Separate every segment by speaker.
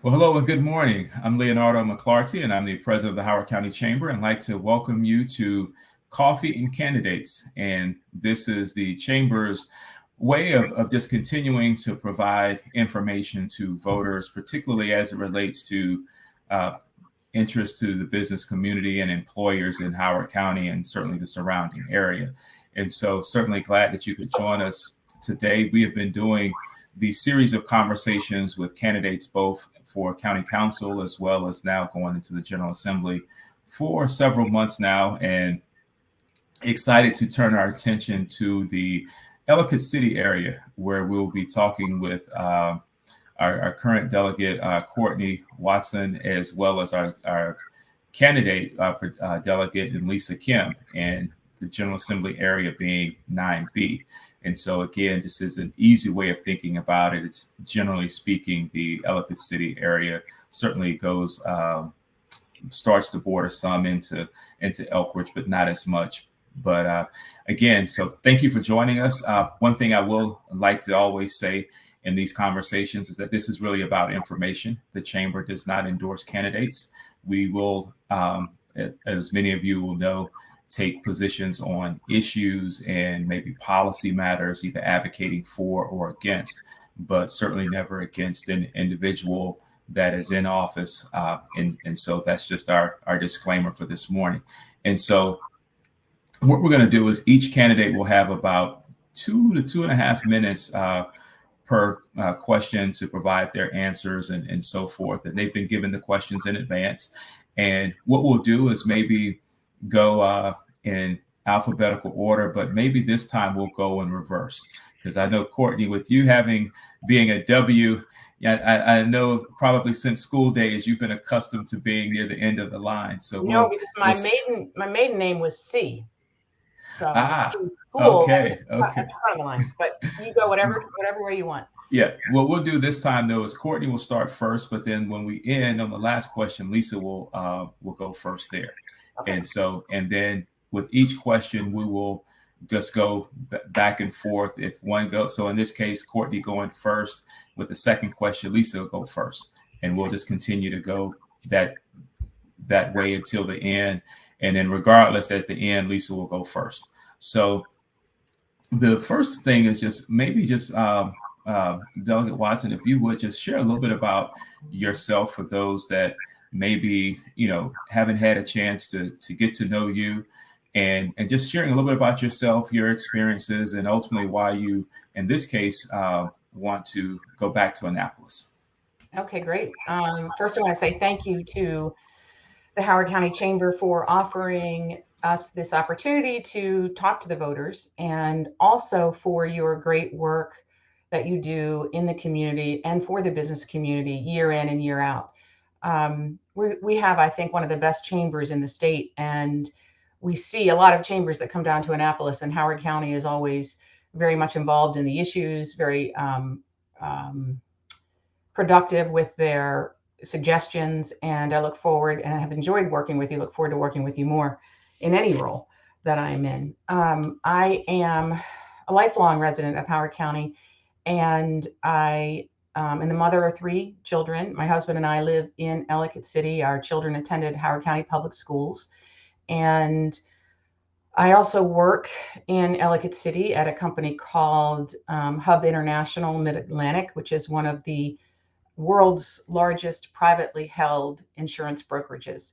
Speaker 1: Well, hello and good morning. I'm Leonardo McClarty, and I'm the president of the Howard County Chamber, and I'd like to welcome you to Coffee and Candidates. And this is the Chamber's way of just continuing to provide information to voters, particularly as it relates to uh, interest to the business community and employers in Howard County and certainly the surrounding area. And so, certainly glad that you could join us today. We have been doing the series of conversations with candidates both for county council as well as now going into the General Assembly for several months now, and excited to turn our attention to the Ellicott City area where we'll be talking with our current delegate, Courtney Watson, as well as our candidate for delegate, and Lisa Kim, and the General Assembly area being 9B. And so, again, this is an easy way of thinking about it. It's generally speaking, the Ellicott City area certainly goes, starts to border some into Elkridge, but not as much. But again, so thank you for joining us. One thing I will like to always say in these conversations is that this is really about information. The Chamber does not endorse candidates. We will, as many of you will know, take positions on issues and maybe policy matters, either advocating for or against, but certainly never against an individual that is in office. And so that's just our disclaimer for this morning. And so what we're going to do is each candidate will have about 2 to 2.5 minutes per question to provide their answers and so forth. And they've been given the questions in advance. And what we'll do is maybe go in alphabetical order, but maybe this time we'll go in reverse. Because I know, Courtney, with you being a W, yeah, I know probably since school days you've been accustomed to being near the end of the line. So
Speaker 2: Because my maiden name was C. So
Speaker 1: ah,
Speaker 2: in school, I was
Speaker 1: okay,
Speaker 2: at
Speaker 1: okay.
Speaker 2: the front of the line. But you go whatever way you want.
Speaker 1: Yeah, what we'll do this time though is Courtney will start first, but then when we end on the last question, Lisa will go first there.
Speaker 2: Okay.
Speaker 1: And then with each question, we will just go back and forth. If one goes, so in this case, Courtney going first with the second question, Lisa will go first, and we'll just continue to go that way until the end. And then regardless, at the end, Lisa will go first. So the first thing is just maybe just Delegate Watson, if you would just share a little bit about yourself for those that maybe haven't had a chance to get to know you, and just sharing a little bit about yourself, your experiences, and ultimately why you, in this case, want to go back to Annapolis.
Speaker 2: Okay, great. First, I want to say thank you to the Howard County Chamber for offering us this opportunity to talk to the voters, and also for your great work that you do in the community and for the business community year in and year out. We have, I think, one of the best chambers in the state, and we see a lot of chambers that come down to Annapolis, and Howard County is always very much involved in the issues, very productive with their suggestions. And I look forward, and I have enjoyed working with you, look forward to working with you more in any role that I'm in. I am a lifelong resident of Howard County, and I am the mother of 3 children. My husband and I live in Ellicott City. Our children attended Howard County Public Schools. And I also work in Ellicott City at a company called Hub International Mid-Atlantic, which is one of the world's largest privately held insurance brokerages.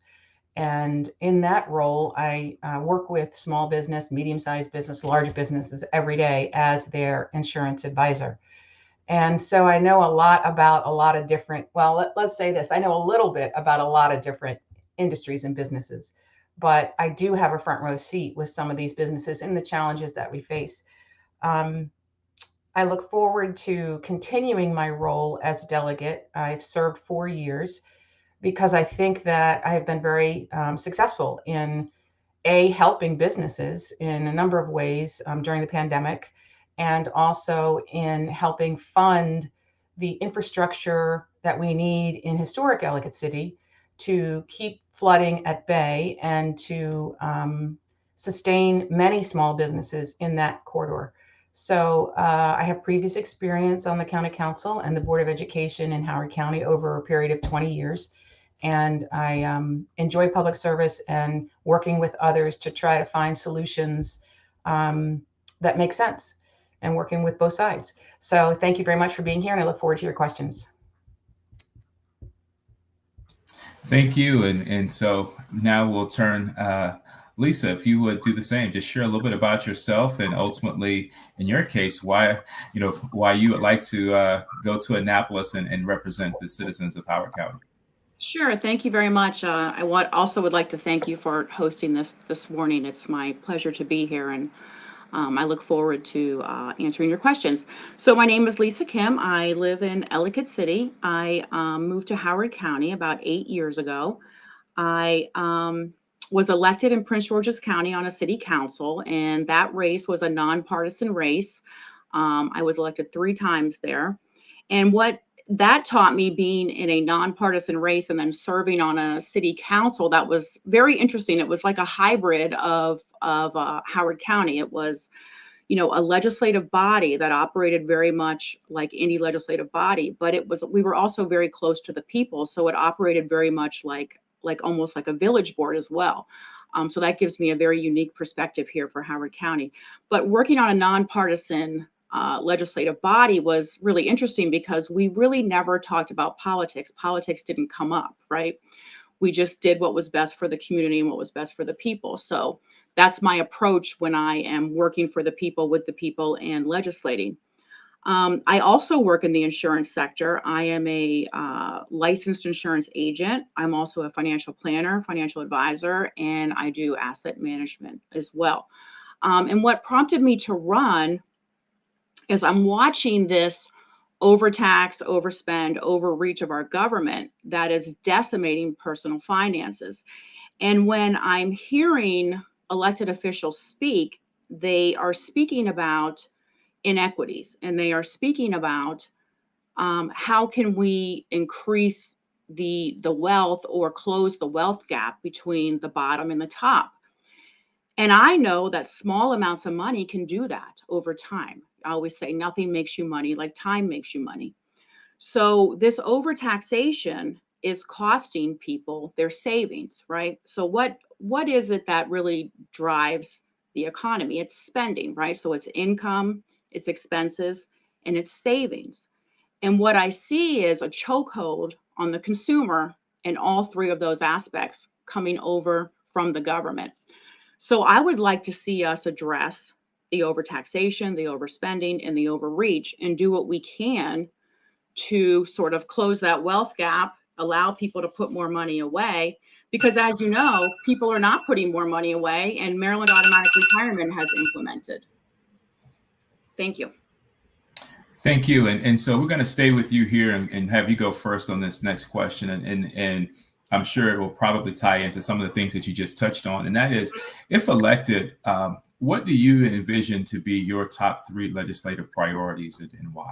Speaker 2: And in that role, I work with small business, medium-sized business, large businesses every day as their insurance advisor. And so I know a lot about a lot of different, well, let's say this, I know a little bit about a lot of different industries and businesses, but I do have a front row seat with some of these businesses and the challenges that we face. I look forward to continuing my role as delegate. I've served 4 years because I think that I have been very successful in helping businesses in a number of ways during the pandemic, and also in helping fund the infrastructure that we need in historic Ellicott City to keep flooding at bay and to sustain many small businesses in that corridor. So I have previous experience on the County Council and the Board of Education in Howard County over a period of 20 years. And I enjoy public service and working with others to try to find solutions that make sense and working with both sides. So thank you very much for being here, and I look forward to your questions.
Speaker 1: Thank you. And so now we'll turn, Lisa, if you would do the same, just share a little bit about yourself and ultimately, in your case, why you would like to go to Annapolis and represent the citizens of Howard County.
Speaker 3: Sure. Thank you very much. I would like to thank you for hosting this morning. It's my pleasure to be here, and I look forward to answering your questions. So my name is Lisa Kim. I live in Ellicott City. I moved to Howard County about 8 years ago. I was elected in Prince George's County on a city council, and that race was a nonpartisan race. I was elected 3 times there. And what that taught me, being in a nonpartisan race and then serving on a city council, that was very interesting. It was like a hybrid of Howard County. It was, a legislative body that operated very much like any legislative body, but we were also very close to the people. So it operated very much like almost like a village board as well. So that gives me a very unique perspective here for Howard County. But working on a nonpartisan legislative body was really interesting because we really never talked about politics. Politics didn't come up, right? We just did what was best for the community and what was best for the people. So that's my approach when I am working for the people, with the people, and legislating. I also work in the insurance sector. I am a licensed insurance agent. I'm also a financial planner, financial advisor, and I do asset management as well. And what prompted me to run is I'm watching this overtax, overspend, overreach of our government that is decimating personal finances. And when I'm hearing elected officials speak, they are speaking about inequities, and they are speaking about how can we increase the wealth or close the wealth gap between the bottom and the top. And I know that small amounts of money can do that over time. I always say nothing makes you money like time makes you money. So this overtaxation is costing people their savings, right? So what is it that really drives the economy? It's spending, right? So it's income, it's expenses, and it's savings. And what I see is a chokehold on the consumer in all 3 of those aspects coming over from the government. So I would like to see us address the overtaxation, the overspending, and the overreach, and do what we can to sort of close that wealth gap, allow people to put more money away. Because as you know, people are not putting more money away, and Maryland Automatic Retirement has implemented. Thank you.
Speaker 1: Thank you. And so we're going to stay with you here and have you go first on this next question. And I'm sure it will probably tie into some of the things that you just touched on. And that is, if elected, what do you envision to be your top 3 legislative priorities, and why?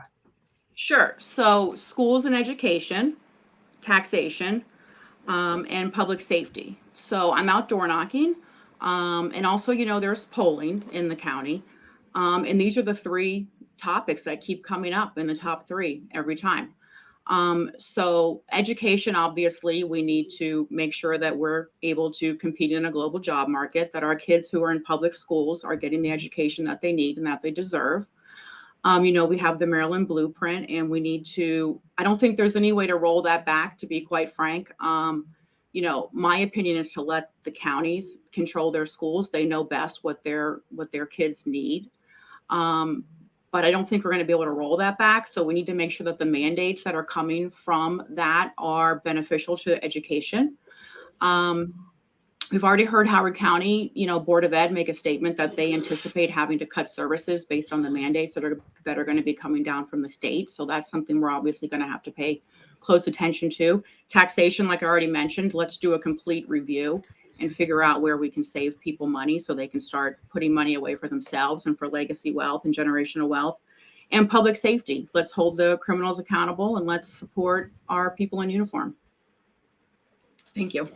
Speaker 3: Sure. So schools and education, taxation, and public safety. So I'm out door knocking. And also, there's polling in the county. And these are the 3 topics that keep coming up in the top 3 every time. So education, obviously, we need to make sure that we're able to compete in a global job market, that our kids who are in public schools are getting the education that they need and that they deserve. We have the Maryland Blueprint, and we need to, I don't think there's any way to roll that back, to be quite frank. My opinion is to let the counties control their schools. They know best what their kids need. But I don't think we're going to be able to roll that back. So we need to make sure that the mandates that are coming from that are beneficial to education. We've already heard Howard County, Board of Ed make a statement that they anticipate having to cut services based on the mandates that are going to be coming down from the state. So that's something we're obviously going to have to pay close attention to. Taxation, like I already mentioned, let's do a complete review and figure out where we can save people money so they can start putting money away for themselves and for legacy wealth and generational wealth. And public safety, let's hold the criminals accountable, and let's support our people in uniform. Thank you.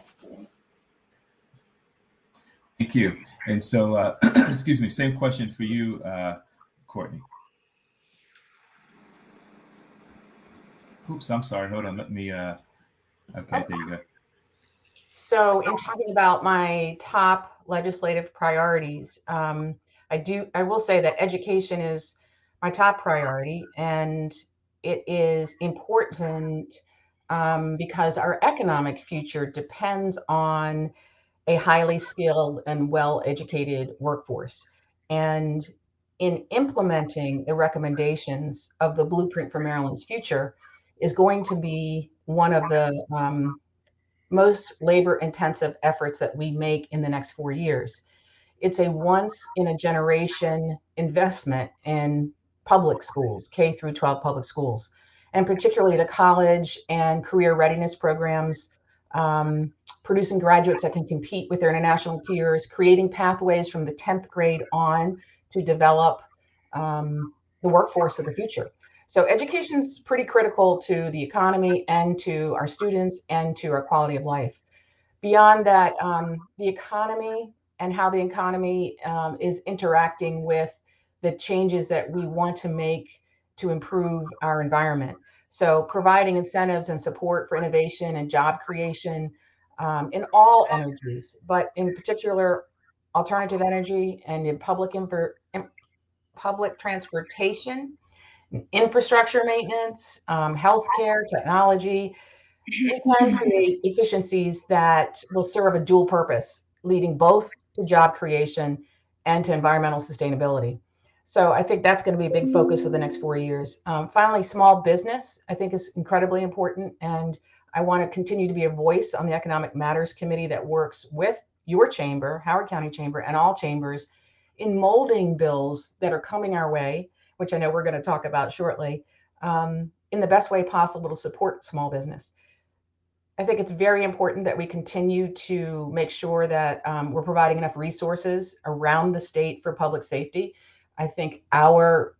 Speaker 1: Thank you. And so, excuse me, same question for you, Courtney. Oops, I'm sorry. Hold on. Let me, okay, there you go.
Speaker 2: So in talking about my top legislative priorities, I will say that education is my top priority, and it is important because our economic future depends on a highly skilled and well-educated workforce. And in implementing the recommendations of the Blueprint for Maryland's Future is going to be one of the most labor intensive efforts that we make in the next 4 years. It's a once in a generation investment in public schools, K through 12 public schools, and particularly the college and career readiness programs, producing graduates that can compete with their international peers, creating pathways from the 10th grade on to develop the workforce of the future. So education is pretty critical to the economy and to our students and to our quality of life. Beyond that, the economy and how the economy is interacting with the changes that we want to make to improve our environment. So providing incentives and support for innovation and job creation in all energies, but in particular, alternative energy and in public transportation, infrastructure maintenance, healthcare, technology. We can create efficiencies that will serve a dual purpose, leading both to job creation and to environmental sustainability. So I think that's going to be a big focus of the next 4 years. Finally, small business, I think, is incredibly important. And I want to continue to be a voice on the Economic Matters Committee that works with your chamber, Howard County Chamber, and all chambers in molding bills that are coming our way, which I know we're going to talk about shortly, in the best way possible to support small business. I think it's very important that we continue to make sure that we're providing enough resources around the state for public safety. I think our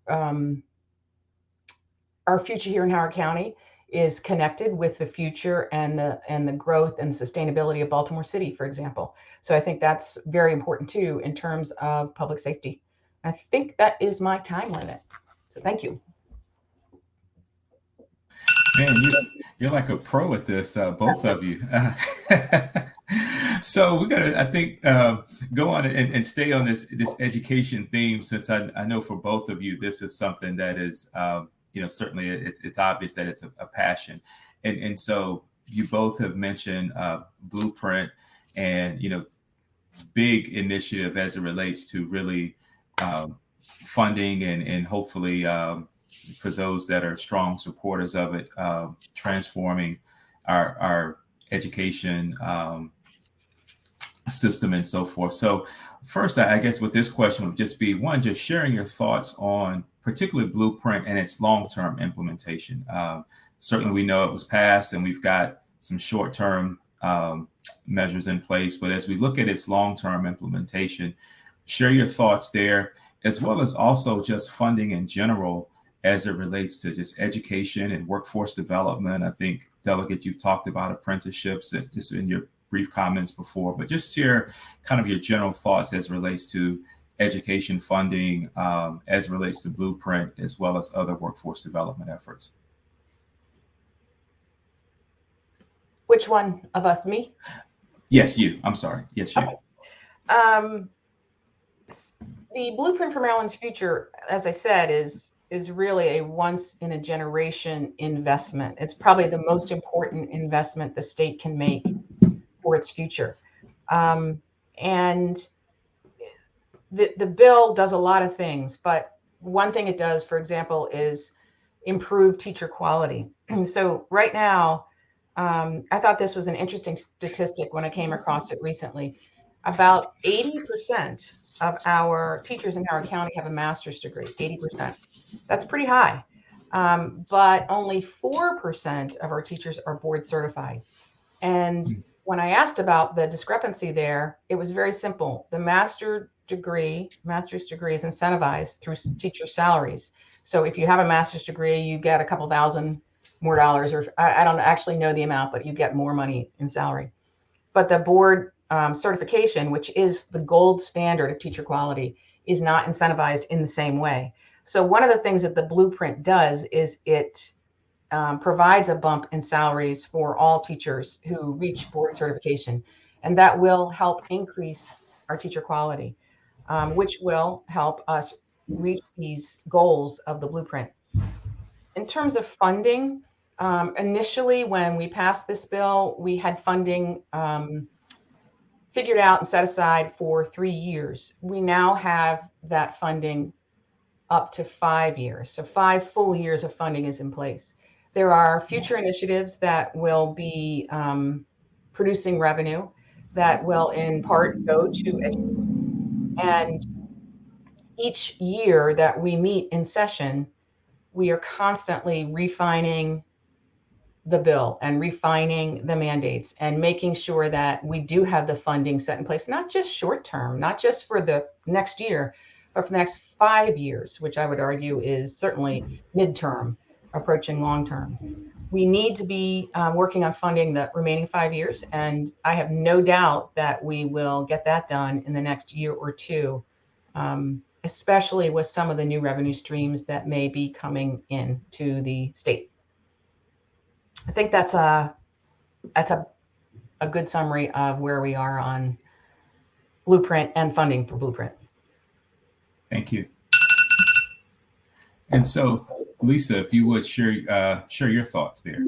Speaker 2: future here in Howard County is connected with the future and the growth and sustainability of Baltimore City, for example. So I think that's very important too in terms of public safety. I think that is my time limit. So thank you.
Speaker 1: Man, you're like a pro at this, both of you. So we're gonna, I think, go on and stay on this education theme, since I know for both of you this is something that is, certainly it's obvious that it's a passion, and so you both have mentioned Blueprint and big initiative as it relates to really funding and hopefully. For those that are strong supporters of it, transforming our education system and so forth. So first, I guess with this question would just be one, just sharing your thoughts on particularly Blueprint and its long-term implementation. Certainly we know it was passed and we've got some short-term measures in place, but as we look at its long-term implementation, share your thoughts there, as well as also just funding in general as it relates to just education and workforce development. I think, Delegate, you've talked about apprenticeships just in your brief comments before, but just share kind of your general thoughts as it relates to education funding, as it relates to Blueprint, as well as other workforce development efforts.
Speaker 2: Which one of us, me?
Speaker 1: Yes, you. I'm sorry. Yes, you.
Speaker 2: Okay. The Blueprint for Maryland's Future, as I said, is really a once in a generation investment. It's probably the most important investment the state can make for its future. And the bill does a lot of things, but one thing it does, for example, is improve teacher quality. And so right now, I thought this was an interesting statistic when I came across it recently. About 80% of our teachers in Howard County have a master's degree, 80%. That's pretty high. But only 4% of our teachers are board certified. And when I asked about the discrepancy there, it was very simple. The master's degree is incentivized through teacher salaries. So if you have a master's degree, you get a couple thousand more dollars, or I don't actually know the amount, but you get more money in salary. But the board certification, which is the gold standard of teacher quality, is not incentivized in the same way. So one of the things that the blueprint does is it provides a bump in salaries for all teachers who reach board certification. And that will help increase our teacher quality, which will help us reach these goals of the blueprint. In terms of funding, initially when we passed this bill, we had funding figured out and set aside for 3 years. We now have that funding up to 5 years. So 5 full years of funding is in place. There are future initiatives that will be producing revenue that will in part go to education. And each year that we meet in session, we are constantly refining the bill and refining the mandates and making sure that we do have the funding set in place, not just short term, not just for the next year, but for the next 5 years, which I would argue is certainly midterm, approaching long term. We need to be working on funding the remaining 5 years, and I have no doubt that we will get that done in the next year or two, especially with some of the new revenue streams that may be coming in to the state. I think that's a good summary of where we are on Blueprint and funding for Blueprint.
Speaker 1: Thank you. And so, Lisa, if you would share your thoughts there.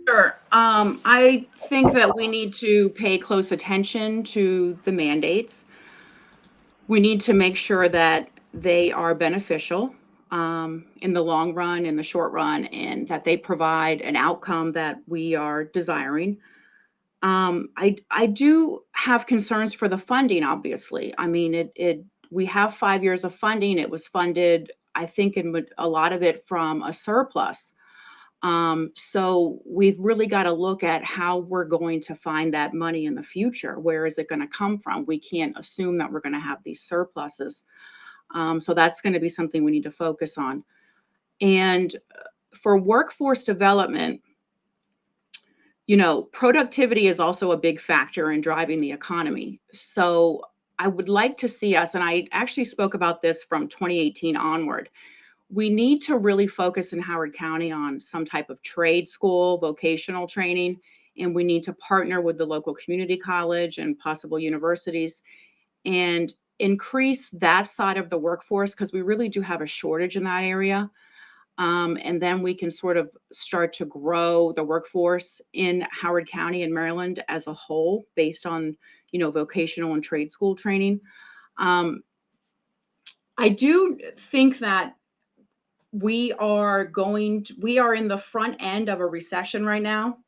Speaker 3: Sure. I think that we need to pay close attention to the mandates. We need to make sure that they are beneficial in the long run, in the short run, and that they provide an outcome that we are desiring. I do have concerns for the funding, obviously. I mean, we have 5 years of funding. It was funded, I think, in a lot of it from a surplus. So we've really got to look at how we're going to find that money in the future. Where is it going to come from? We can't assume that we're going to have these surpluses. So that's going to be something we need to focus on. And for workforce development, productivity is also a big factor in driving the economy. So I would like to see us, and I actually spoke about this from 2018 onward, we need to really focus in Howard County on some type of trade school, vocational training, and we need to partner with the local community college and possible universities and increase that side of the workforce, because we really do have a shortage in that area. And then we can sort of start to grow the workforce in Howard County and Maryland as a whole based on, vocational and trade school training. I do think that we are in the front end of a recession right now.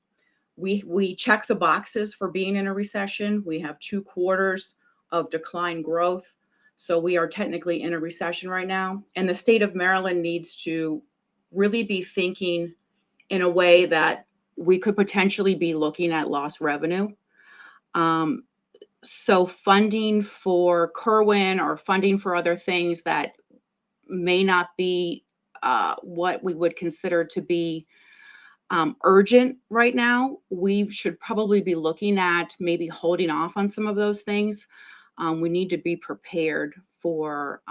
Speaker 3: We check the boxes for being in a recession. We have 2 quarters of decline growth. So we are technically in a recession right now. And the state of Maryland needs to really be thinking in a way that we could potentially be looking at lost revenue. So funding for Kerwin or funding for other things that may not be what we would consider to be urgent right now, we should probably be looking at maybe holding off on some of those things. We need to be prepared for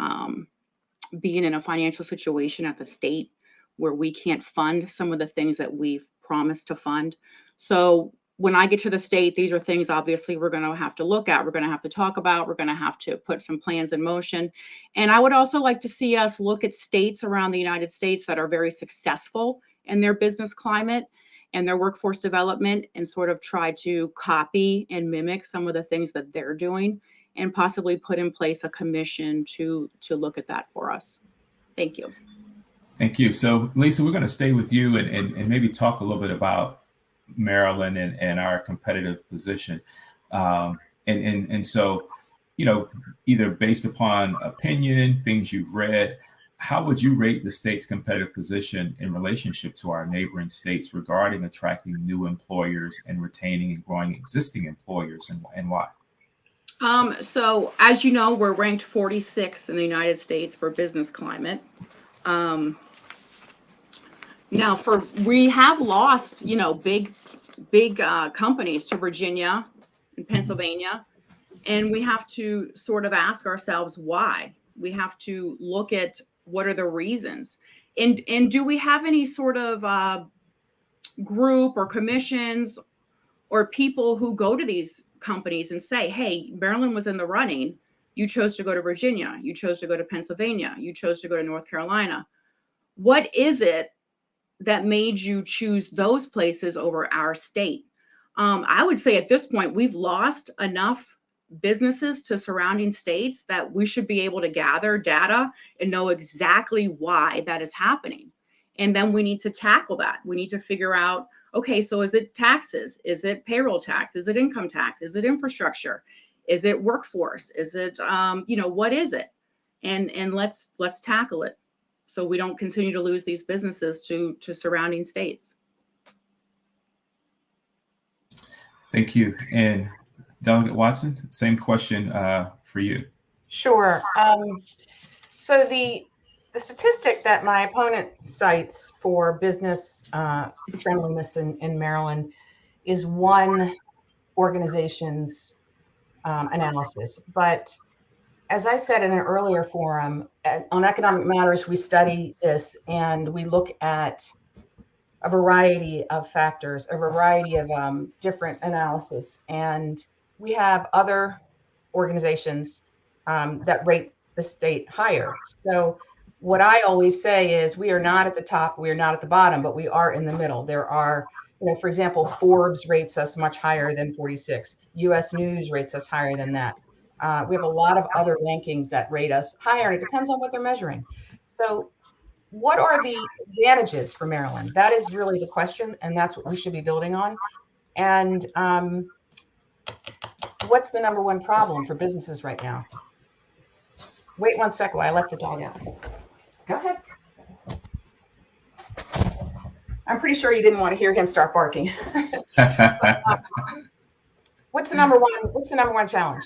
Speaker 3: being in a financial situation at the state where we can't fund some of the things that we've promised to fund. So when I get to the state, these are things obviously we're going to have to look at. We're going to have to talk about. We're going to have to put some plans in motion. And I would also like to see us look at states around the United States that are very successful in their business climate and their workforce development, and sort of try to copy and mimic some of the things that they're doing, and possibly put in place a commission to look at that for us. Thank you.
Speaker 1: Thank you. So, Lisa, we're going to stay with you and maybe talk a little bit about Maryland and our competitive position. And so, either based upon opinion, things you've read, how would you rate the state's competitive position in relationship to our neighboring states regarding attracting new employers and retaining and growing existing employers, and why?
Speaker 3: So as you know, we're ranked 46th in the United States for business climate. Now, we have lost, big companies to Virginia and Pennsylvania, and we have to sort of ask ourselves why. We have to look at What are the reasons? And do we have any sort of group or commissions or people who go to these companies and say, hey, Maryland was in the running. You chose to go to Virginia. You chose to go to Pennsylvania. You chose to go to North Carolina. What is it that made you choose those places over our state? I would say at this point, we've lost enough businesses to surrounding states that we should be able to gather data and know exactly why that is happening. And then we need to tackle that. We need to figure out, okay, so is it taxes? Is it payroll tax? Is it income tax? Is it infrastructure? Is it workforce? Is it, what is it? And let's tackle it so we don't continue to lose these businesses to surrounding states.
Speaker 1: Thank you. And Delegate Watson, same question for you.
Speaker 2: Sure. So the statistic that my opponent cites for business friendliness in Maryland is one organization's analysis. But as I said in an earlier forum, on Economic Matters, we study this and we look at a variety of factors, a variety of different analysis. And we have other organizations that rate the state higher. So what I always say is we are not at the top, we are not at the bottom, but we are in the middle. There are, for example, Forbes rates us much higher than 46. US News rates us higher than that. We have a lot of other rankings that rate us higher. It depends on what they're measuring. So what are the advantages for Maryland? That is really the question, and that's what we should be building on. And what's the number one problem for businesses right now? Wait 1 second while I let the dog out. Go ahead. I'm pretty sure you didn't want to hear him start barking. What's the number one challenge?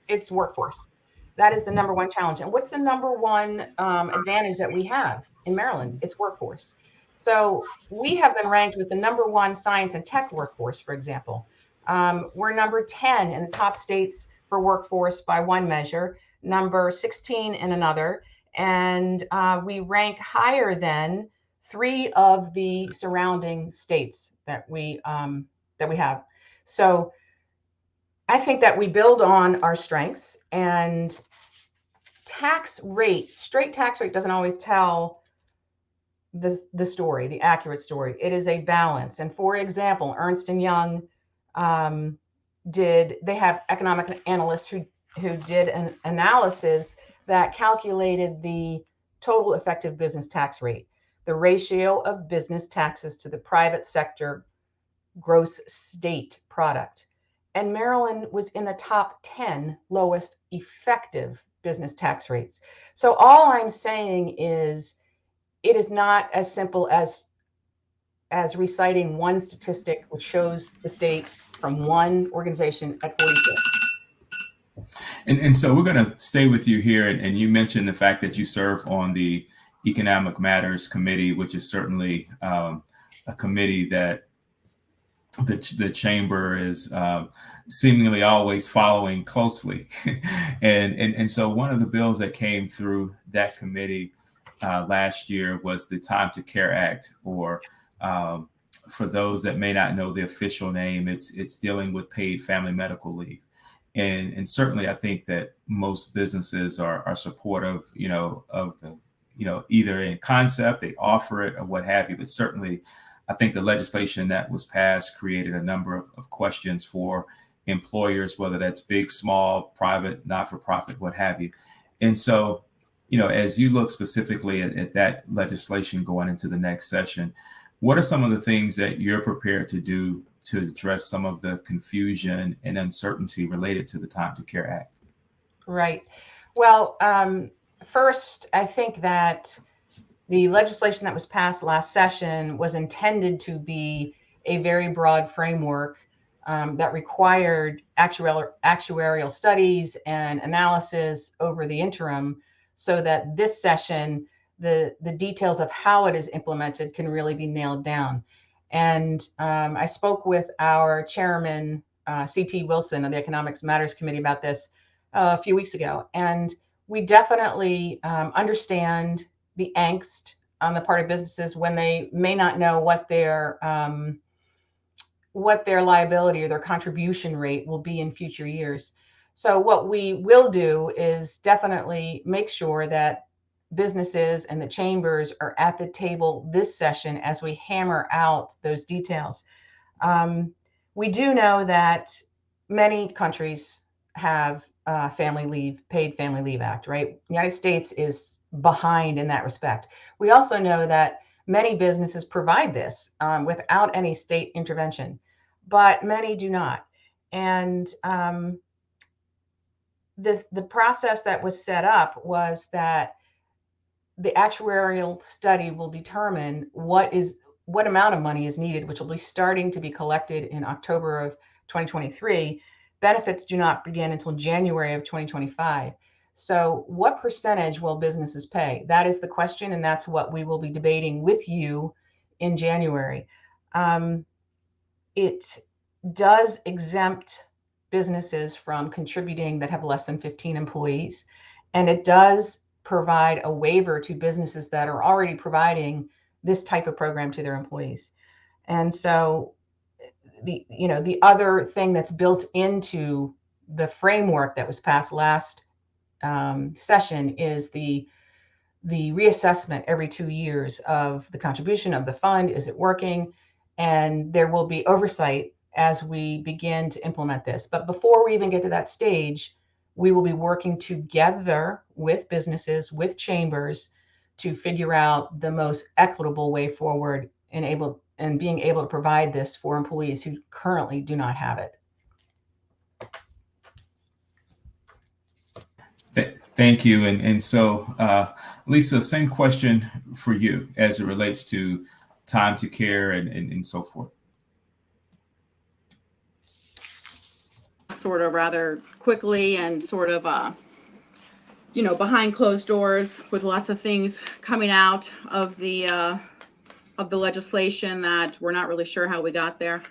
Speaker 2: It's workforce. That is the number one challenge. And what's the number one advantage that we have in Maryland? It's workforce. So we have been ranked with the number one science and tech workforce, for example. We're number 10 in the top states for workforce by one measure, number 16 in another, and we rank higher than 3 of the surrounding states that we have. So I think that we build on our strengths, and straight tax rate doesn't always tell the story, the accurate story. It is a balance. And for example, Ernst & Young they have economic analysts who did an analysis that calculated the total effective business tax rate, the ratio of business taxes to the private sector gross state product. And Maryland was in the top 10 lowest effective business tax rates. So all I'm saying is it is not as simple as reciting one statistic which shows the state from one organization at 46.
Speaker 1: And so we're going to stay with you here. And you mentioned the fact that you serve on the Economic Matters Committee, which is certainly a committee that the chamber is seemingly always following closely. and so one of the bills that came through that committee last year was the Time to Care Act, or for those that may not know the official name, it's dealing with paid family medical leave. And certainly I think that most businesses are supportive, of the, either in concept, they offer it or what have you, but certainly I think the legislation that was passed created a number of questions for employers, whether that's big, small, private, not-for-profit, what have you. And so, as you look specifically at that legislation going into the next session, what are some of the things that you're prepared to do to address some of the confusion and uncertainty related to the Time to Care Act?
Speaker 2: Right. Well, first, I think that the legislation that was passed last session was intended to be a very broad framework that required actuarial studies and analysis over the interim, so that this session, the details of how it is implemented can really be nailed down. And I spoke with our chairman, C.T. Wilson of the Economics Matters Committee about this a few weeks ago. And we definitely understand the angst on the part of businesses when they may not know what their liability or their contribution rate will be in future years. So what we will do is definitely make sure that businesses and the chambers are at the table this session as we hammer out those details. We do know that many countries have paid family leave act, right? The United States is behind in that respect. We also know that many businesses provide this without any state intervention, but many do not. And the process that was set up was that the actuarial study will determine what amount of money is needed, which will be starting to be collected in October of 2023. Benefits do not begin until January of 2025. So what percentage will businesses pay? That is the question, and that's what we will be debating with you in January. It does exempt businesses from contributing that have less than 15 employees, and it does provide a waiver to businesses that are already providing this type of program to their employees. And so the other thing that's built into the framework that was passed last session is the reassessment every 2 years of the contribution of the fund. Is it working? And there will be oversight as we begin to implement this. But before we even get to that stage, we will be working together with businesses, with chambers, to figure out the most equitable way forward and being able to provide this for employees who currently do not have it.
Speaker 1: Thank you. And so, Lisa, same question for you as it relates to time to care and so forth.
Speaker 3: Sort of rather quickly and sort of, behind closed doors with lots of things coming out of the legislation that we're not really sure how we got there.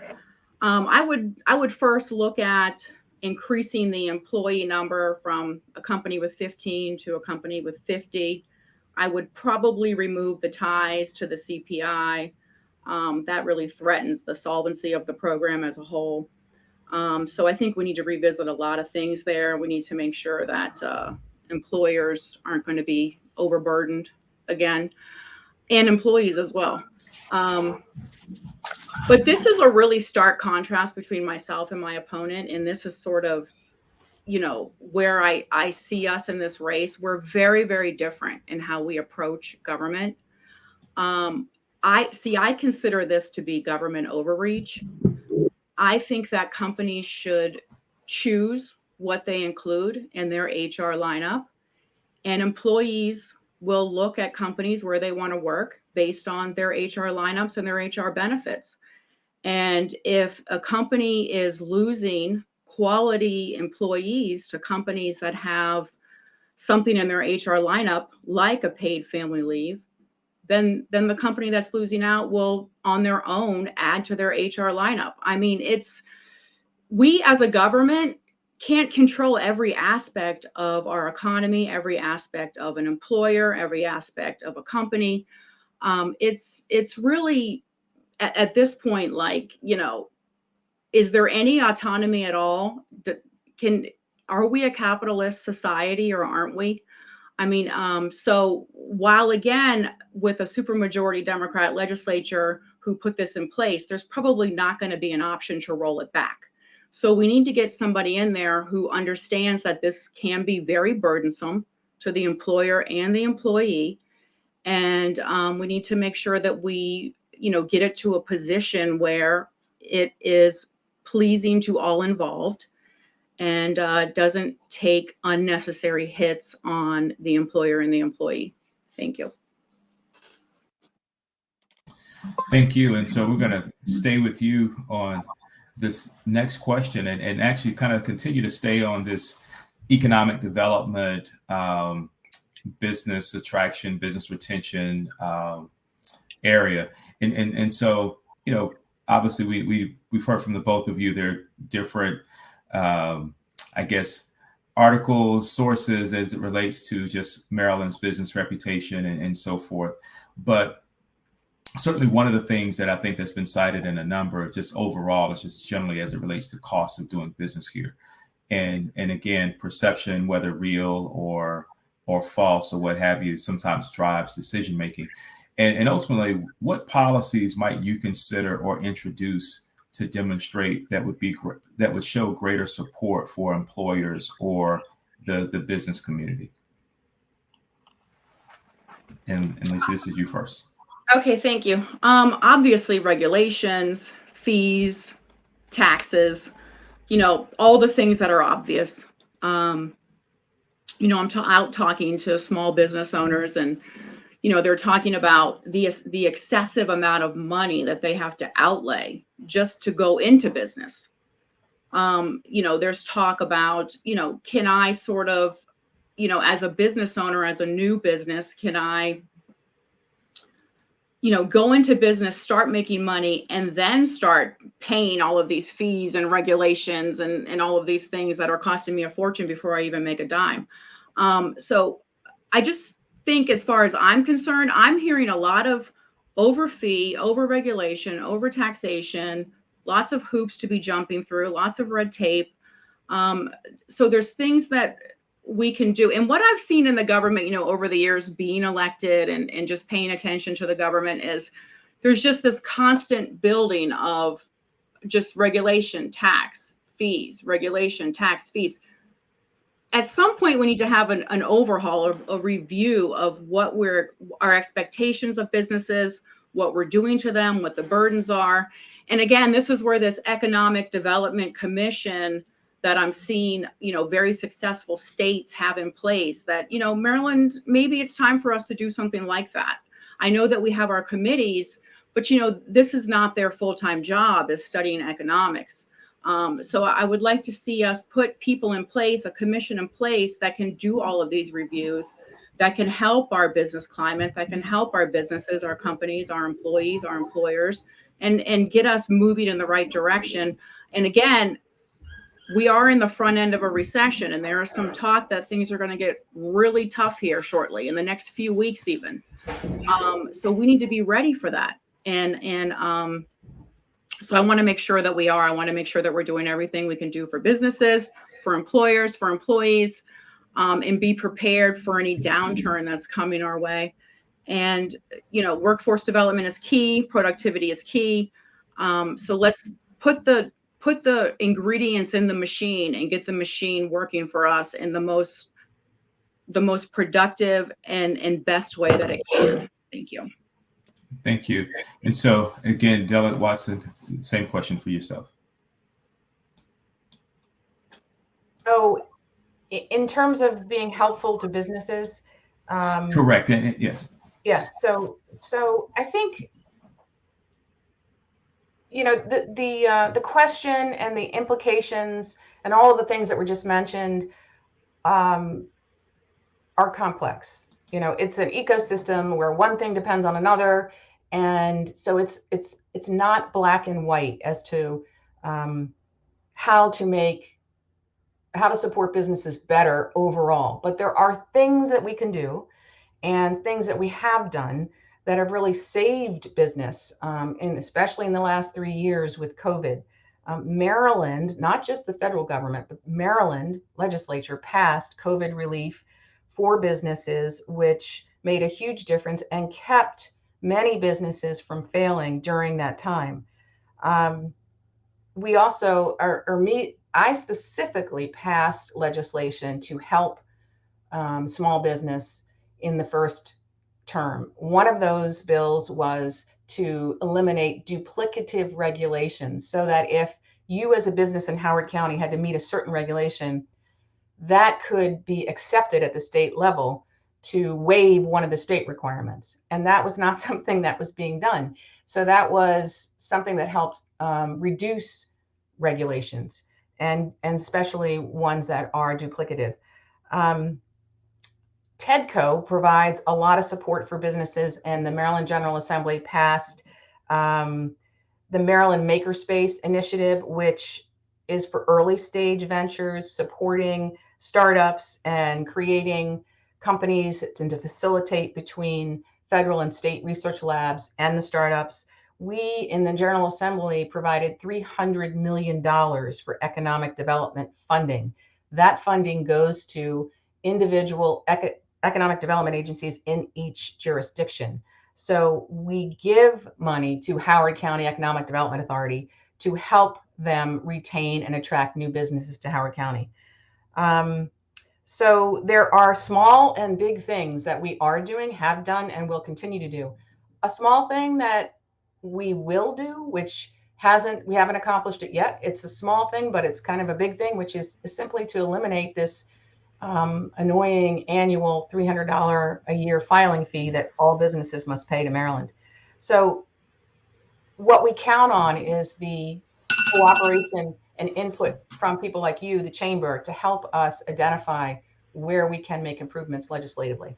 Speaker 3: I would first look at increasing the employee number from a company with 15 to a company with 50. I would probably remove the ties to the CPI. That really threatens the solvency of the program as a whole. So I think we need to revisit a lot of things there. We need to make sure that employers aren't going to be overburdened again, and employees as well. But this is a really stark contrast between myself and my opponent. And this is sort of, where I see us in this race. We're very, very different in how we approach government. I consider this to be government overreach. I think that companies should choose what they include in their HR lineup, and employees will look at companies where they want to work based on their HR lineups and their HR benefits. And if a company is losing quality employees to companies that have something in their HR lineup, like a paid family leave, then the company that's losing out will on their own add to their HR lineup. I mean, we as a government can't control every aspect of our economy, every aspect of an employer, every aspect of a company. It's really at this point, is there any autonomy at all? Are we a capitalist society or aren't we? I mean, so while again, with a supermajority Democrat legislature who put this in place, there's probably not going to be an option to roll it back. So we need to get somebody in there who understands that this can be very burdensome to the employer and the employee. And we need to make sure that we, get it to a position where it is pleasing to all involved and doesn't take unnecessary hits on the employer and the employee. Thank you.
Speaker 1: Thank you. And so we're going to stay with you on this next question and actually kind of continue to stay on this economic development, business attraction, business retention area. And so, obviously we've heard from the both of you, there are different, articles, sources as it relates to just Maryland's business reputation and so forth. But certainly one of the things that I think that's been cited in a number of just overall is just generally as it relates to cost of doing business here. And again, perception, whether real or false or what have you, sometimes drives decision making. And ultimately, what policies might you consider or introduce to demonstrate that would show greater support for employers or the business community? And Lisa, this is you first.
Speaker 3: Okay, thank you. Obviously, regulations, fees, taxes, all the things that are obvious. I'm out talking to small business owners, and they're talking about the excessive amount of money that they have to outlay just to go into business. There's talk about, can I sort of, as a business owner, as a new business, can I go into business, start making money, and then start paying all of these fees and regulations and all of these things that are costing me a fortune before I even make a dime. So I just think, as far as I'm concerned, I'm hearing a lot of over fee, over regulation, over taxation, lots of hoops to be jumping through, lots of red tape. So there's things that we can do. And what I've seen in the government, over the years being elected and just paying attention to the government, is there's just this constant building of just regulation, tax, fees, regulation, tax, fees. At some point, we need to have an overhaul or a review of what our expectations of businesses, what we're doing to them, what the burdens are. And again, this is where this Economic Development Commission that I'm seeing, very successful states have in place, that, Maryland, maybe it's time for us to do something like that. I know that we have our committees, but, this is not their full-time job, is studying economics. So I would like to see us put people in place, a commission in place that can do all of these reviews, that can help our business climate, that can help our businesses, our companies, our employees, our employers, and get us moving in the right direction. And again, we are in the front end of a recession, and there is some talk that things are going to get really tough here shortly, in the next few weeks even. So we need to be ready for that. And so I want to make sure that we are. I want to make sure that we're doing everything we can do for businesses, for employers, for employees, and be prepared for any downturn that's coming our way. And, workforce development is key. Productivity is key. So let's put the ingredients in the machine and get the machine working for us in the most productive and best way that it can. Thank you.
Speaker 1: Thank you. And so again, Delegate Watson, same question for yourself.
Speaker 2: So in terms of being helpful to businesses.
Speaker 1: Correct. Yes.
Speaker 2: Yeah. So I think, the question and the implications and all of the things that were just mentioned are complex. It's an ecosystem where one thing depends on another, and so it's not black and white as to how to support businesses better overall. But there are things that we can do, and things that we have done that have really saved business, and especially in the last 3 years with COVID. Maryland, not just the federal government, but Maryland legislature passed COVID relief for businesses, which made a huge difference and kept many businesses from failing during that time. We also, I specifically passed legislation to help small business in the first term. One of those bills was to eliminate duplicative regulations, so that if you as a business in Howard County had to meet a certain regulation, that could be accepted at the state level to waive one of the state requirements. And that was not something that was being done. So that was something that helped reduce regulations, and especially ones that are duplicative. TEDCO provides a lot of support for businesses, and the Maryland General Assembly passed the Maryland Makerspace Initiative, which is for early stage ventures, supporting startups and creating companies and to facilitate between federal and state research labs and the startups. We in the General Assembly provided $300 million for economic development funding. That funding goes to individual economic development agencies in each jurisdiction. So we give money to Howard County Economic Development Authority to help them retain and attract new businesses to Howard County. So there are small and big things that we are doing, have done, and will continue to do. A small thing that we will do, which we haven't accomplished it yet. It's a small thing, but it's kind of a big thing, which is simply to eliminate this annoying annual $300 a year filing fee that all businesses must pay to Maryland. So what we count on is the cooperation and input from people like you, the chamber, to help us identify where we can make improvements legislatively.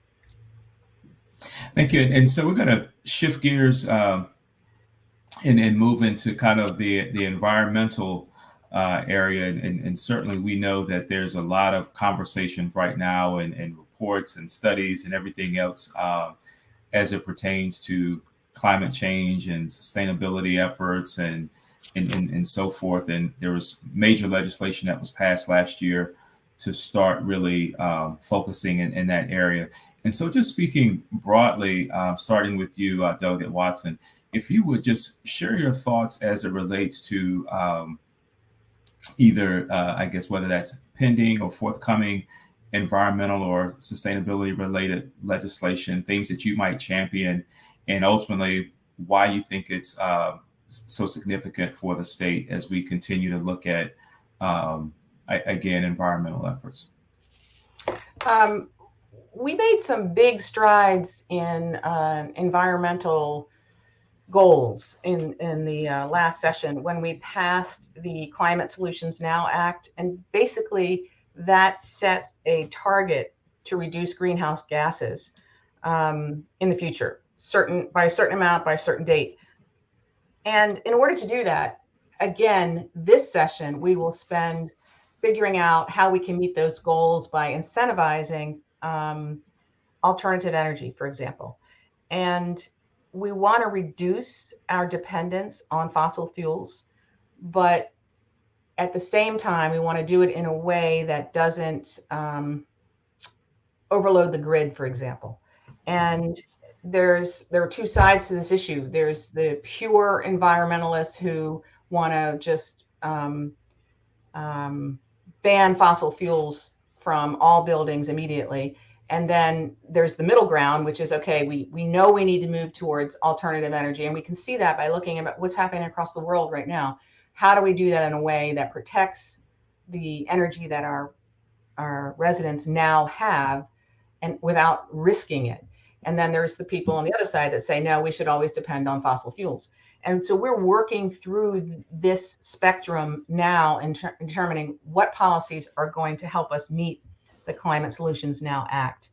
Speaker 1: Thank you. And so we're going to shift gears and move into kind of the environmental area. And certainly we know that there's a lot of conversation right now and reports and studies and everything else as it pertains to climate change and sustainability efforts and so forth. And there was major legislation that was passed last year to start really focusing in that area. And so just speaking broadly, starting with you, Delegate Watson, if you would just share your thoughts as it relates to either, I guess, whether that's pending or forthcoming environmental or sustainability related legislation, things that you might champion, and ultimately why you think it's so significant for the state as we continue to look at, again, environmental efforts.
Speaker 2: We made some big strides in environmental goals in the last session when we passed the Climate Solutions Now Act. And basically that sets a target to reduce greenhouse gases in the future, by a certain amount, by a certain date. And in order to do that, again, this session, we will spend figuring out how we can meet those goals by incentivizing alternative energy, for example. And we want to reduce our dependence on fossil fuels, but at the same time, we want to do it in a way that doesn't overload the grid, for example. And there are two sides to this issue. There's the pure environmentalists who want to just ban fossil fuels from all buildings immediately. And then there's the middle ground, which is, okay, we know we need to move towards alternative energy. And we can see that by looking at what's happening across the world right now. How do we do that in a way that protects the energy that our residents now have and without risking it? And then there's the people on the other side that say, no, we should always depend on fossil fuels. And so we're working through this spectrum now in determining what policies are going to help us meet the Climate Solutions Now Act.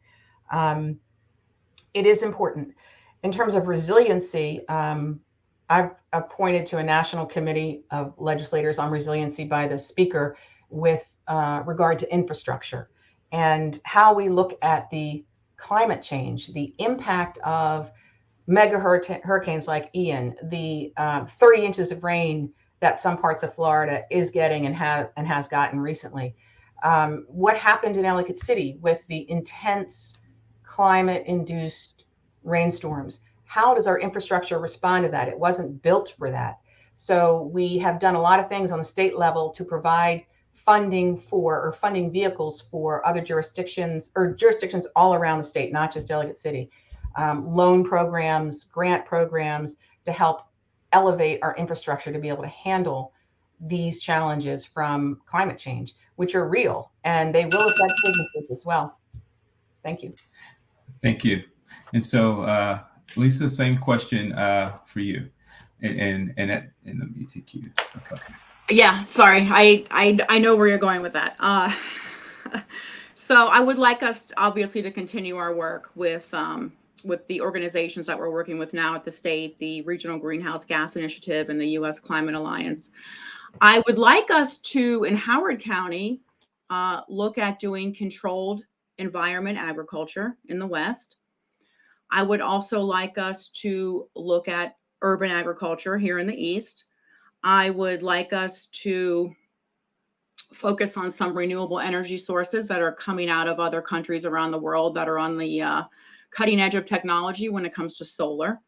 Speaker 2: It is important. In terms of resiliency, I've appointed to a national committee of legislators on resiliency by the speaker with regard to infrastructure and how we look at the climate change, the impact of mega hurricanes like Ian, the 30 inches of rain that some parts of Florida is getting and has gotten recently. What happened in Delegate City with the intense climate-induced rainstorms? How does our infrastructure respond to that? It wasn't built for that. So we have done a lot of things on the state level to provide funding funding vehicles for other jurisdictions or jurisdictions all around the state, not just Delegate City. Loan programs, grant programs to help elevate our infrastructure to be able to handle these challenges from climate change, which are real and they will affect businesses as well. Thank you.
Speaker 1: Thank you. And so, Lisa, same question for you. And let me take you. Okay.
Speaker 3: Yeah, sorry. I know where you're going with that. So I would like us obviously to continue our work with the organizations that we're working with now at the state, the Regional Greenhouse Gas Initiative and the U.S. Climate Alliance. I would like us to, in Howard County, look at doing controlled environment agriculture in the West. I would also like us to look at urban agriculture here in the East. I would like us to focus on some renewable energy sources that are coming out of other countries around the world that are on the cutting edge of technology when it comes to solar.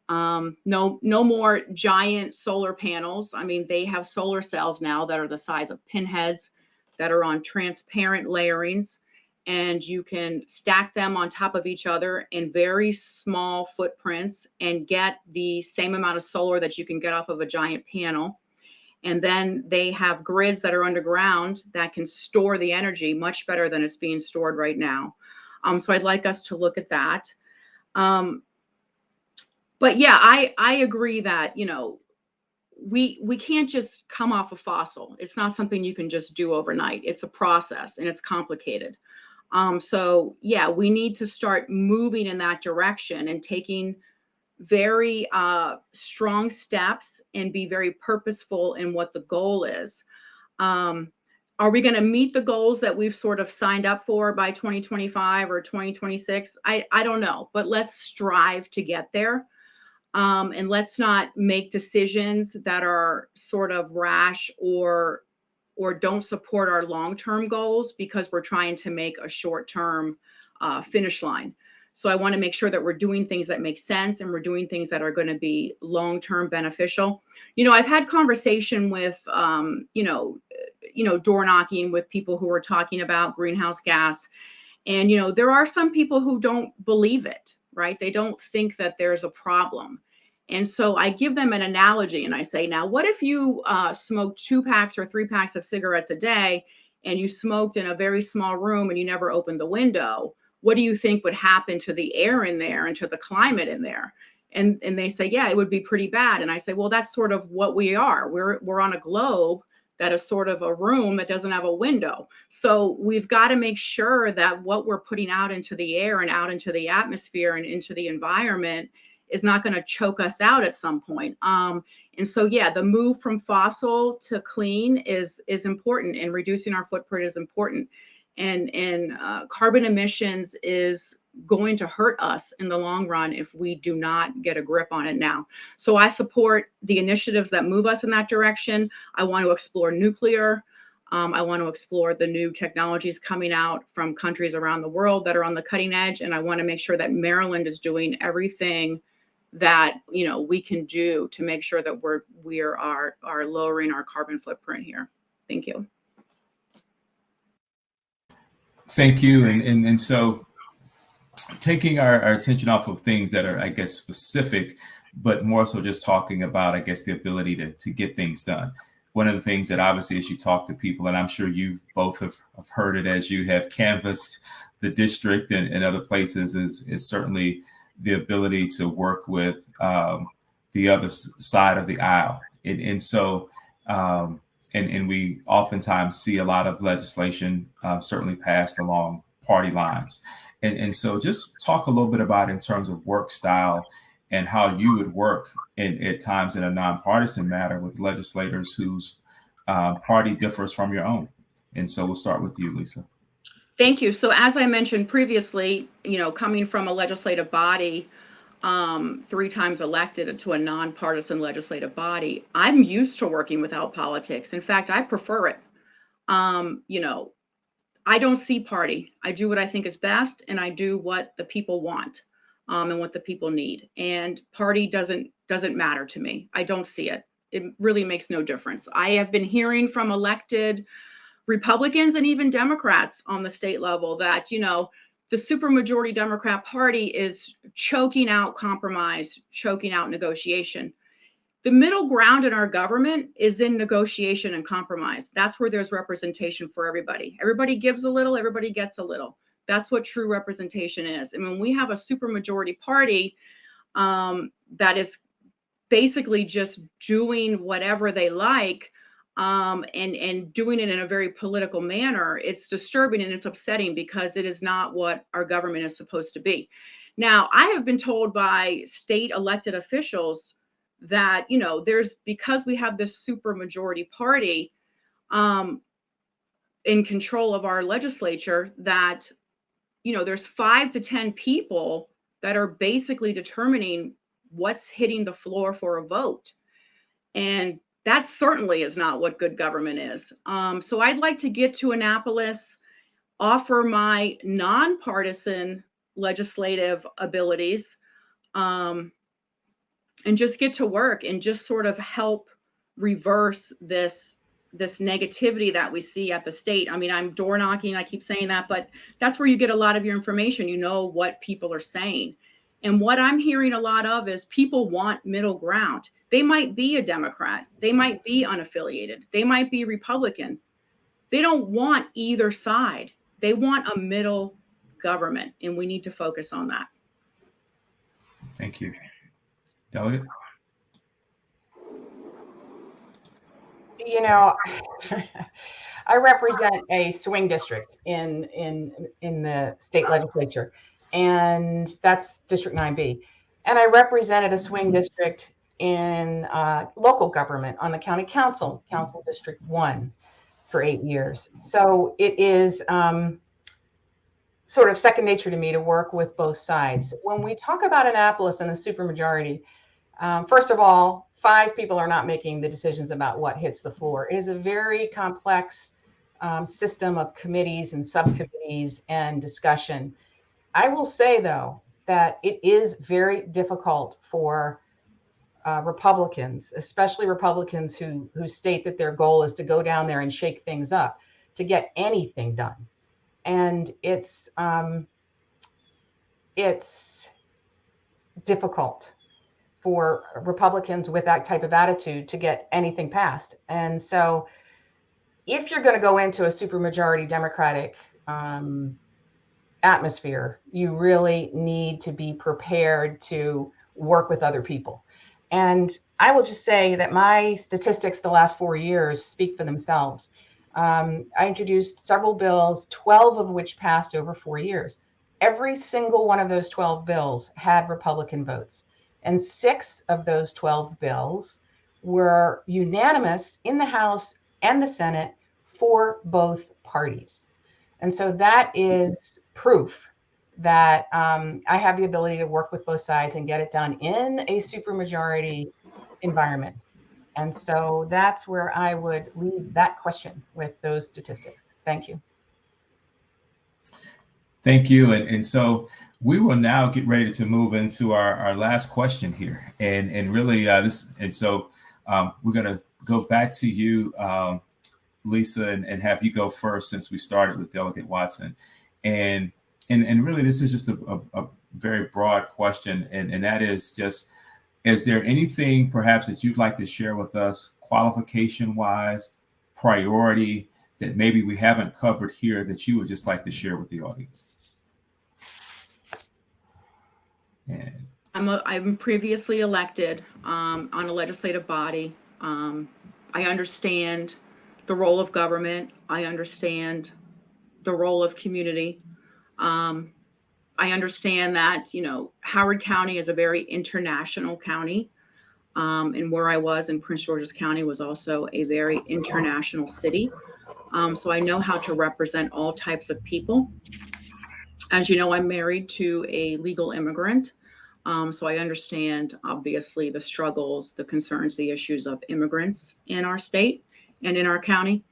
Speaker 3: No more giant solar panels. I mean, they have solar cells now that are the size of pinheads that are on transparent layerings, and you can stack them on top of each other in very small footprints and get the same amount of solar that you can get off of a giant panel. And then they have grids that are underground that can store the energy much better than it's being stored right now. So I'd like us to look at that. But yeah, I agree that, you know, we can't just come off a fossil. It's not something you can just do overnight. It's a process and it's complicated. So yeah, we need to start moving in that direction and taking very strong steps and be very purposeful in what the goal is. Are we going to meet the goals that we've sort of signed up for by 2025 or 2026? I don't know, but let's strive to get there. And let's not make decisions that are sort of rash or don't support our long-term goals because we're trying to make a short-term finish line. So I want to make sure that we're doing things that make sense and we're doing things that are going to be long-term beneficial. You know, I've had conversation with, door knocking with people who are talking about greenhouse gas. And, you know, there are some people who don't believe it, right? They don't think that there's a problem. And so I give them an analogy and I say, now, what if you smoked 2 packs or 3 packs of cigarettes a day and you smoked in a very small room and you never opened the window? What do you think would happen to the air in there and to the climate in there? And they say, yeah, it would be pretty bad. And I say, well, that's sort of what we are. We're on a globe that is sort of a room that doesn't have a window. So we've got to make sure that what we're putting out into the air and out into the atmosphere and into the environment is not going to choke us out at some point. And so, yeah, the move from fossil to clean is important, and reducing our footprint is important. And carbon emissions is going to hurt us in the long run if we do not get a grip on it now. So I support the initiatives that move us in that direction. I want to explore nuclear. I want to explore the new technologies coming out from countries around the world that are on the cutting edge. And I want to make sure that Maryland is doing everything that, you know, we can do to make sure that we are lowering our carbon footprint here. Thank you.
Speaker 1: Thank you. And so taking our attention off of things that are, I guess, specific, but more so just talking about, I guess, the ability to get things done. One of the things that obviously as you talk to people, and I'm sure you both have heard it as you have canvassed the district and other places, is certainly the ability to work with the other side of the aisle. And so we oftentimes see a lot of legislation certainly passed along party lines. And so just talk a little bit about in terms of work style and how you would work at times in a nonpartisan matter with legislators whose party differs from your own. And so we'll start with you, Lisa.
Speaker 3: Thank you. So as I mentioned previously, you know, coming from a legislative body, 3 times elected to a nonpartisan legislative body, I'm used to working without politics. In fact, I prefer it. You know, I don't see party. I do what I think is best, and I do what the people want, and what the people need. And party doesn't matter to me. I don't see it. It really makes no difference. I have been hearing from elected Republicans and even Democrats on the state level that, you know, the supermajority Democrat Party is choking out compromise, choking out negotiation. The middle ground in our government is in negotiation and compromise. That's where there's representation for everybody. Everybody gives a little, everybody gets a little. That's what true representation is. And when we have a supermajority party that is basically just doing whatever they like, and doing it in a very political manner, it's disturbing and it's upsetting because it is not what our government is supposed to be. Now, I have been told by state elected officials that, you know, because we have this super majority party, in control of our legislature that, there's 5 to 10 people that are basically determining what's hitting the floor for a vote. And that certainly is not what good government is. So I'd like to get to Annapolis, offer my nonpartisan legislative abilities, and just get to work and just sort of help reverse this negativity that we see at the state. I mean, I'm door knocking, I keep saying that, but that's where you get a lot of your information. You know what people are saying. And what I'm hearing a lot of is people want middle ground. They might be a Democrat, they might be unaffiliated, they might be Republican. They don't want either side. They want a middle government, and we need to focus on that.
Speaker 1: Thank you. Delegate?
Speaker 2: I represent a swing district in the state legislature, and that's District 9B. And I represented a swing district in local government on the county council District 1 for 8 years. So it is sort of second nature to me to work with both sides. When we talk about Annapolis and the supermajority, first of all, 5 people are not making the decisions about what hits the floor. It is a very complex system of committees and subcommittees and discussion. I will say, though, that it is very difficult for Republicans, especially Republicans who state that their goal is to go down there and shake things up, to get anything done. And it's difficult for Republicans with that type of attitude to get anything passed. And so if you're going to go into a supermajority Democratic atmosphere, you really need to be prepared to work with other people. And I will just say that my statistics the last 4 years speak for themselves. I introduced several bills, 12 of which passed over 4 years. Every single one of those 12 bills had Republican votes. And 6 of those 12 bills were unanimous in the House and the Senate for both parties. And so that is proof that I have the ability to work with both sides and get it done in a supermajority environment. And so that's where I would leave that question with those statistics. Thank you.
Speaker 1: Thank you. And so we will now get ready to move into our last question here. And really we're going to go back to you, Lisa, and have you go first since we started with Delegate Watson. And really, this is just a very broad question. And that is just, is there anything perhaps that you'd like to share with us qualification-wise, priority, that maybe we haven't covered here that you would just like to share with the audience? And
Speaker 3: I'm previously elected on a legislative body. I understand the role of government. I understand the role of community. I understand that, Howard County is a very international county. And where I was in Prince George's County was also a very international city. So I know how to represent all types of people. As you know, I'm married to a legal immigrant. So I understand, obviously, the struggles, the concerns, the issues of immigrants in our state and in our county.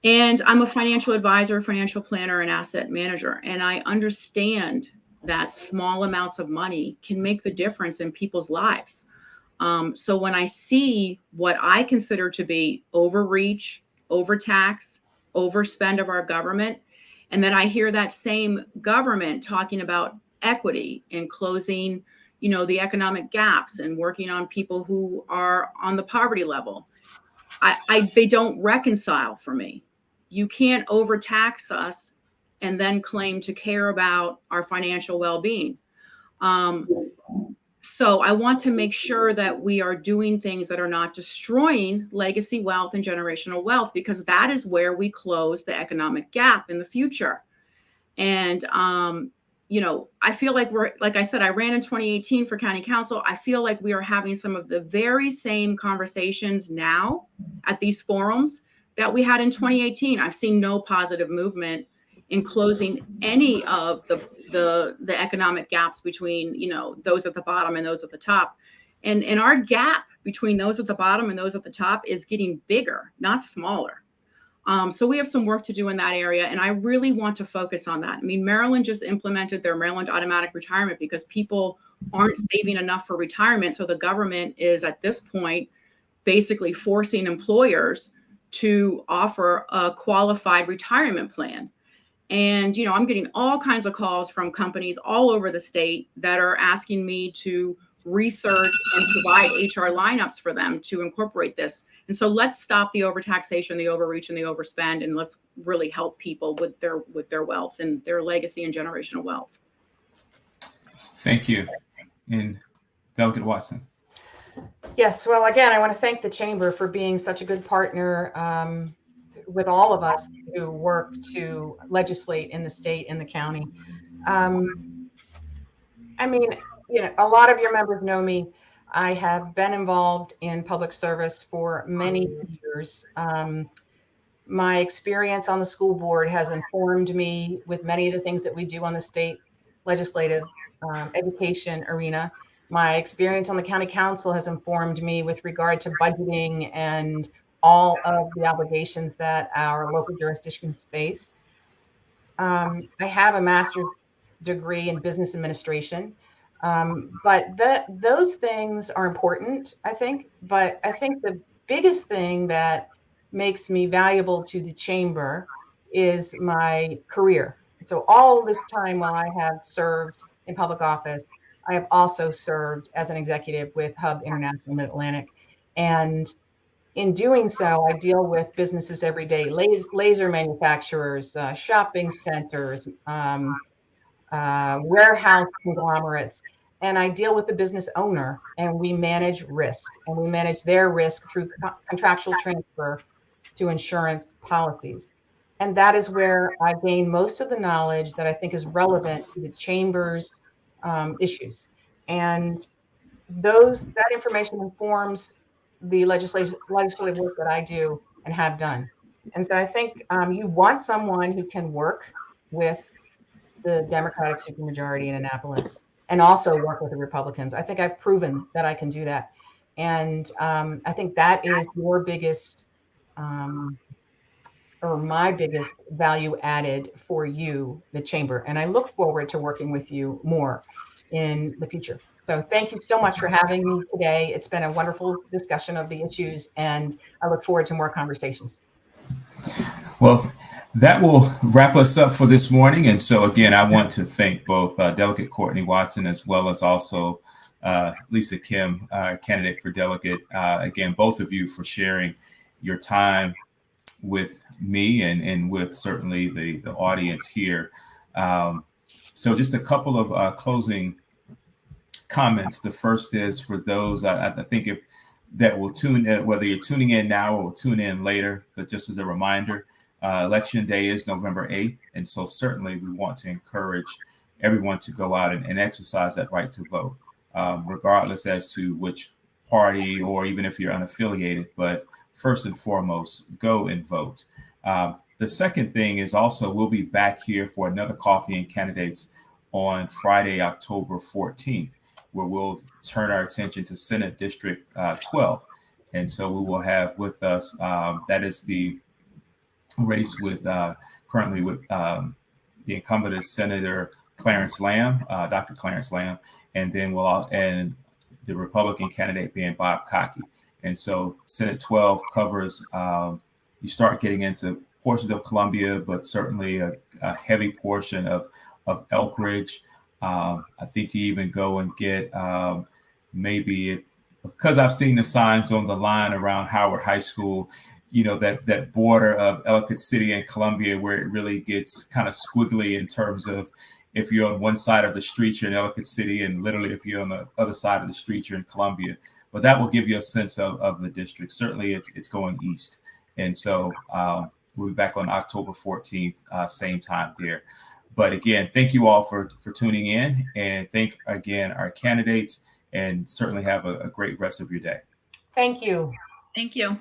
Speaker 3: And I'm a financial advisor, financial planner, and asset manager. And I understand that small amounts of money can make the difference in people's lives. So when I see what I consider to be overreach, overtax, overspend of our government, and then I hear that same government talking about equity and closing, the economic gaps and working on people who are on the poverty level, they don't reconcile for me. You can't overtax us and then claim to care about our financial well-being. So I want to make sure that we are doing things that are not destroying legacy wealth and generational wealth, because that is where we close the economic gap in the future. And, I feel like like I said, I ran in 2018 for county council. I feel like we are having some of the very same conversations now at these forums that we had in 2018. I've seen no positive movement in closing any of the economic gaps between, you know, those at the bottom and those at the top. And our gap between those at the bottom and those at the top is getting bigger, not smaller. So we have some work to do in that area, and I really want to focus on that. I mean, Maryland just implemented their Maryland automatic retirement because people aren't saving enough for retirement. So the government is at this point basically forcing employers to offer a qualified retirement plan. And, you know, I'm getting all kinds of calls from companies all over the state that are asking me to research and provide HR lineups for them to incorporate this. And so let's stop the overtaxation, the overreach, and the overspend, and let's really help people with their wealth and their legacy and generational wealth.
Speaker 1: Thank you. And Delegate Watson.
Speaker 2: Yes, well, again, I want to thank the Chamber for being such a good partner with all of us who work to legislate in the state and the county. I mean, you know, a lot of your members know me. I have been involved in public service for many years. My experience on the school board has informed me with many of the things that we do on the state legislative education arena. My experience on the county council has informed me with regard to budgeting and all of the obligations that our local jurisdictions face. I have a master's degree in business administration, but those things are important, I think. But I think the biggest thing that makes me valuable to the Chamber is my career. So all this time while I have served in public office, I have also served as an executive with Hub International Mid-Atlantic. And in doing so, I deal with businesses every day, laser manufacturers, shopping centers, warehouse conglomerates, and I deal with the business owner, and we manage risk, and we manage their risk through contractual transfer to insurance policies. And that is where I gain most of the knowledge that I think is relevant to the Chamber's issues. And that information informs the legislative work that I do and have done. And so I think you want someone who can work with the Democratic supermajority in Annapolis and also work with the Republicans. I think I've proven that I can do that. And I think that is your biggest or my biggest value added for you, the Chamber. And I look forward to working with you more in the future. So thank you so much for having me today. It's been a wonderful discussion of the issues, and I look forward to more conversations.
Speaker 1: Well, that will wrap us up for this morning. And so again, I want to thank both Delegate Courtney Watson as well as also Lisa Kim, candidate for delegate. Again, both of you for sharing your time with me and with certainly the audience here. So just a couple of closing comments. The first is for those I think that will tune in, whether you're tuning in now or will tune in later, but just as a reminder, Election Day is November 8th. And so certainly we want to encourage everyone to go out and exercise that right to vote, regardless as to which party or even if you're unaffiliated. But first and foremost, go and vote. The second thing is also we'll be back here for another Coffee and Candidates on Friday, October 14th, where we'll turn our attention to Senate District 12. And so we will have with us, that is the race with currently with the incumbent is Senator Clarence Lamb, Dr. Clarence Lamb, and then and the Republican candidate being Bob Cockey. And so Senate 12 covers, you start getting into portions of Columbia, but certainly a heavy portion of Elk Ridge. I think you even go and get because I've seen the signs on the line around Howard High School, you know, that border of Ellicott City and Columbia, where it really gets kind of squiggly in terms of if you're on one side of the street, you're in Ellicott City, and literally if you're on the other side of the street, you're in Columbia. But that will give you a sense of the district. Certainly it's going east. And so we'll be back on October 14th, same time there. But again, thank you all for tuning in, and thank again our candidates, and certainly have a great rest of your day.
Speaker 2: Thank you.
Speaker 3: Thank you.